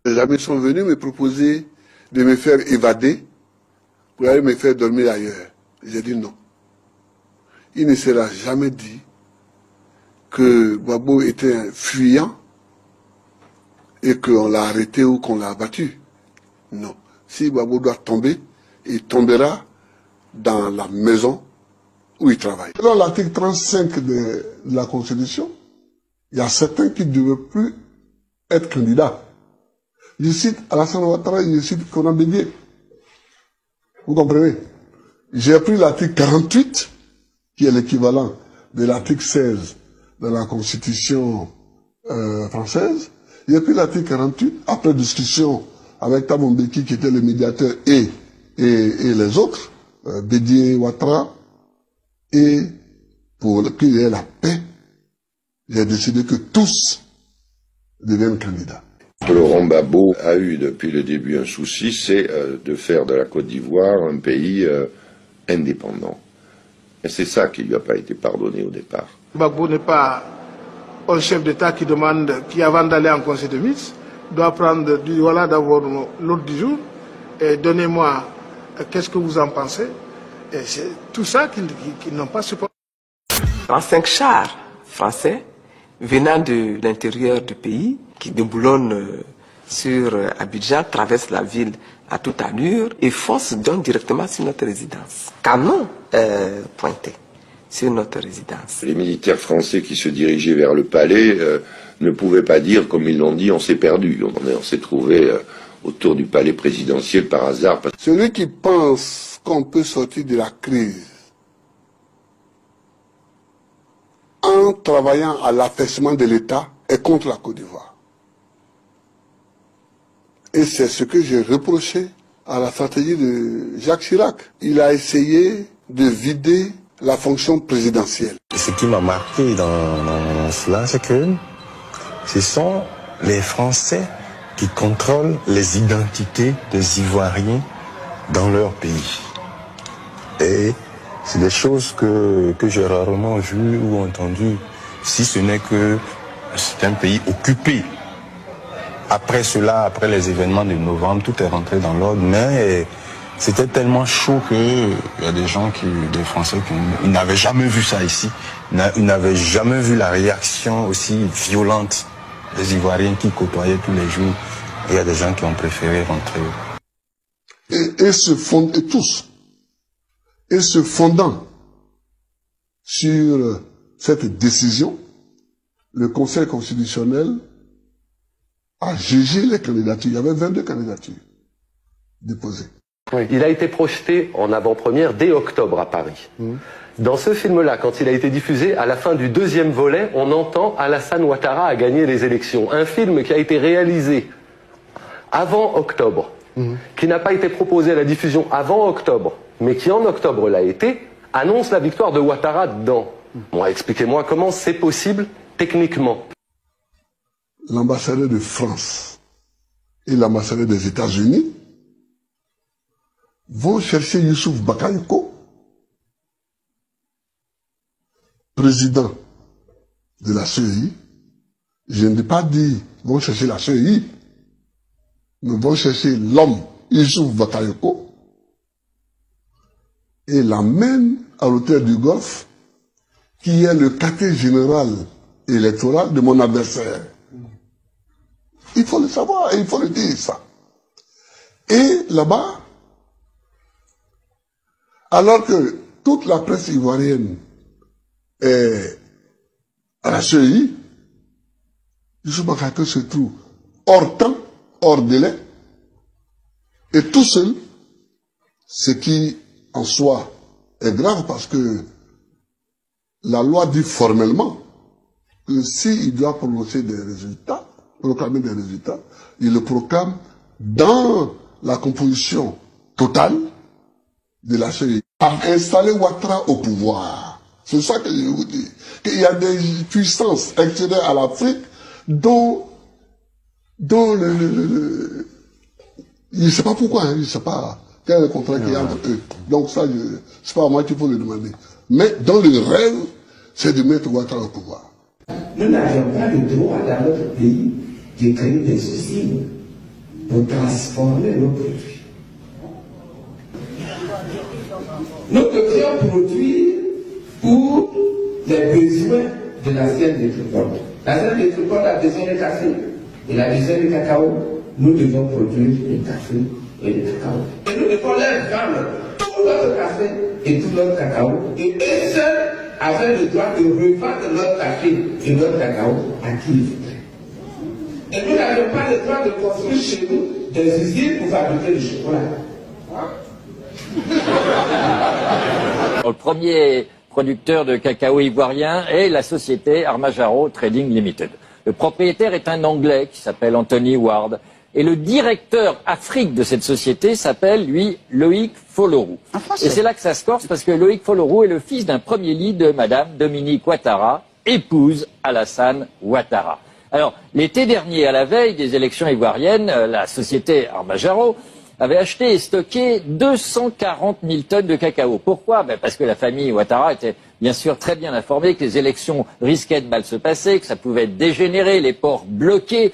Les amis sont venus me proposer de me faire évader pour aller me faire dormir ailleurs. J'ai dit non. Il ne sera jamais dit que Gbagbo était un fuyant et qu'on l'a arrêté ou qu'on l'a abattu. Non. Si Gbagbo doit tomber, il tombera dans la maison où il travaille. Dans l'article 35 de la Constitution, il y a certains qui ne devaient plus être candidats. Je cite Alassane Ouattara, je cite Konan Bédié. Vous comprenez? J'ai pris l'article 48, qui est l'équivalent de l'article 16 de la Constitution française. J'ai pris l'article 48, après discussion avec Thabo Mbeki, qui était le médiateur, et les autres, Bédié, Ouattara, et pour qu'il y ait la paix, j'ai décidé que tous deviennent candidats. Laurent Gbagbo a eu depuis le début un souci, c'est de faire de la Côte d'Ivoire un pays indépendant. Et c'est ça qui ne lui a pas été pardonné au départ. Gbagbo n'est pas un chef d'État qui demande, qui avant d'aller en conseil de ministre, doit prendre, voilà d'abord l'ordre du jour, et donnez-moi, qu'est-ce que vous en pensez? Et c'est tout ça qu'ils n'ont pas supporté. 35 chars français venant de l'intérieur du pays, qui déboulonnent sur Abidjan, traversent la ville à toute allure et foncent donc directement sur notre résidence. Canon pointé sur notre résidence. Les militaires français qui se dirigeaient vers le palais ne pouvaient pas dire, comme ils l'ont dit, on s'est perdu. On s'est trouvé autour du palais présidentiel par hasard. Celui qui pense qu'on peut sortir de la crise en travaillant à l'affaissement de l'État est contre la Côte d'Ivoire. Et c'est ce que j'ai reproché à la stratégie de Jacques Chirac. Il a essayé de vider la fonction présidentielle. Ce qui m'a marqué dans cela, c'est que ce sont les Français qui contrôlent les identités des Ivoiriens dans leur pays. Et c'est des choses que j'ai rarement vues ou entendues, si ce n'est que c'est un pays occupé. Après cela, après les événements de novembre, tout est rentré dans l'ordre, mais c'était tellement chaud qu'il y a des gens, des Français, qui n'avaient jamais vu ça ici. Ils n'avaient jamais vu la réaction aussi violente des Ivoiriens qui côtoyaient tous les jours. Il y a des gens qui ont préféré rentrer. Et se fondant sur cette décision, le Conseil constitutionnel a jugé les candidatures. Il y avait 22 candidatures déposées. Oui. Il a été projeté en avant-première dès octobre à Paris. Dans ce film-là, quand il a été diffusé, à la fin du deuxième volet, on entend Alassane Ouattara a gagné les élections. Un film qui a été réalisé avant octobre, qui n'a pas été proposé à la diffusion avant octobre, mais qui en octobre l'a été, annonce la victoire de Ouattara dedans. Bon, expliquez-moi comment c'est possible techniquement. L'ambassadeur de France et l'ambassadeur des États-Unis vont chercher Youssouf Bakayoko, président de la CEI. Je n'ai pas dit vont chercher la CEI, mais vont chercher l'homme Youssouf Bakayoko et l'amènent à l'hôtel du Golfe, qui est le quartier général électoral de mon adversaire. Il faut le savoir, il faut le dire ça. Et là-bas, alors que toute la presse ivoirienne est à la CEI, Youssouf Bakayoko se trouve hors temps, hors délai, et tout seul, ce qui en soi est grave parce que la loi dit formellement que s'il doit prononcer des résultats, proclamer des résultats, il le proclame dans la composition totale de la CEI. A installé Ouattara au pouvoir. C'est ça que je vous dis. Qu'il y a des puissances extérieures à l'Afrique dont je ne sais pas pourquoi, je ne sais pas quel est le contrat qu'il y a entre eux. Donc ça, c'est pas à moi qu'il faut le demander. Mais dans le rêve, c'est de mettre Ouattara au pouvoir. Nous n'avions pas le droit dans notre pays de créer des usines pour transformer nos produits. Nous devions produire pour les besoins de la scène métropole. La scène métropole a besoin de café. Il a besoin de cacao. Nous devons produire du café et du cacao. Et nous devons leur vendre tout notre café et tout notre cacao. Et eux seuls avaient le droit de revendre notre café et notre cacao à qui ils voudraient. Et nous n'avons pas le droit de construire chez nous des usines pour fabriquer du chocolat. Le premier producteur de cacao ivoirien est la société Armajaro Trading Limited. Le propriétaire est un Anglais qui s'appelle Anthony Ward. Et le directeur Afrique de cette société s'appelle, lui, Loïc Folorou. Et c'est là que ça se corse parce que Loïc Folorou est le fils d'un premier lit de Madame Dominique Ouattara, épouse Alassane Ouattara. Alors, l'été dernier, à la veille des élections ivoiriennes, la société Armajaro avait acheté et stocké 240 000 tonnes de cacao. Pourquoi? Parce que la famille Ouattara était bien sûr très bien informée que les élections risquaient de mal se passer, que ça pouvait dégénérer, les ports bloqués.